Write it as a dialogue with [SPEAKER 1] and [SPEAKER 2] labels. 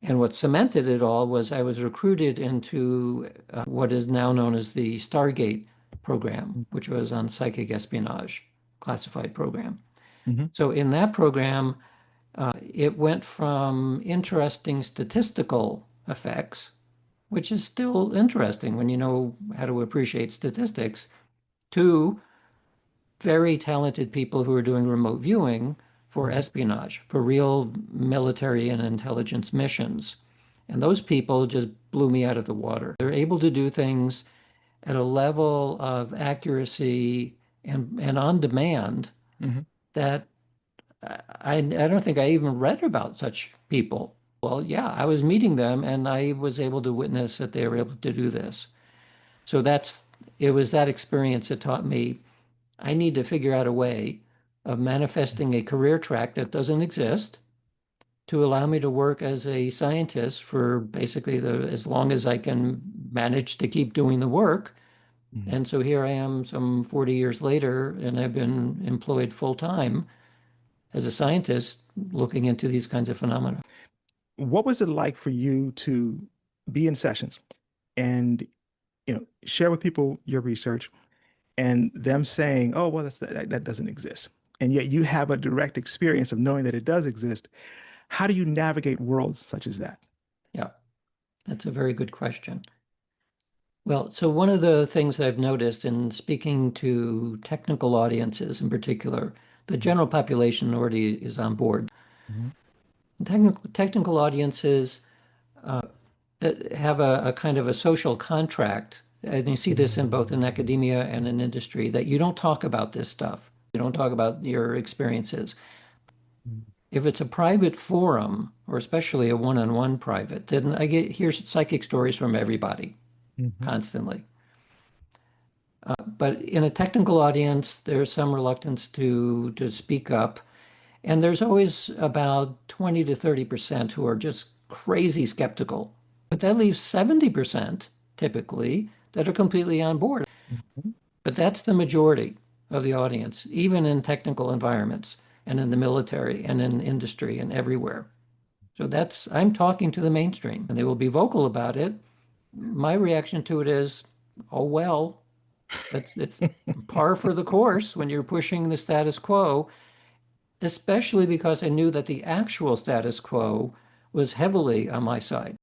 [SPEAKER 1] And what cemented it all was I was recruited into what is now known as the Stargate program, which was on psychic espionage, classified program.
[SPEAKER 2] Hmm.
[SPEAKER 1] So in that program, it went from interesting statistical effects, which is still interesting when you know how to appreciate statistics, to very talented people who are doing remote viewing for
[SPEAKER 2] Hmm.
[SPEAKER 1] espionage, for real military and intelligence missions. And those people just blew me out of the water. They're able to do things at a level of accuracy and on demand
[SPEAKER 2] Hmm.
[SPEAKER 1] that I don't think I even read about such people. Well, yeah, I was meeting them and I was able to witness that they were able to do this. So it was that experience that taught me I need to figure out a way of manifesting a career track that doesn't exist to allow me to work as a scientist for basically as long as I can manage to keep doing the work.
[SPEAKER 2] Hmm.
[SPEAKER 1] And so here I am some 40 years later, and I've been employed full time as a scientist looking into these kinds of phenomena.
[SPEAKER 2] What was it like for you to be in sessions and share with people your research and them saying, "Oh, well, that doesn't exist," and yet you have a direct experience of knowing that it does exist? How do you navigate worlds such as that?
[SPEAKER 1] Yeah, that's a very good question. Well, so one of the things I've noticed in speaking to technical audiences in particular, the general population already is on board.
[SPEAKER 2] Mhm.
[SPEAKER 1] Technical audiences have a kind of a social contract, and you see this in both in academia and in industry, that you don't talk about this stuff. You don't talk about your experiences. If it's a private forum, or especially a one-on-one private, then I get here's psychic stories from everybody
[SPEAKER 2] Mhm.
[SPEAKER 1] constantly. But in a technical audience, there's some reluctance to speak up. And there's always about 20 to 30% who are just crazy skeptical. But that leaves 70% typically that are completely on board.
[SPEAKER 2] Mhm.
[SPEAKER 1] But that's the majority of the audience, even in technical environments and in the military and in industry and everywhere. So I'm talking to the mainstream and they will be vocal about it. My reaction to it is, oh, well, it's par for the course when you're pushing the status quo, especially because I knew that the actual status quo was heavily on my side.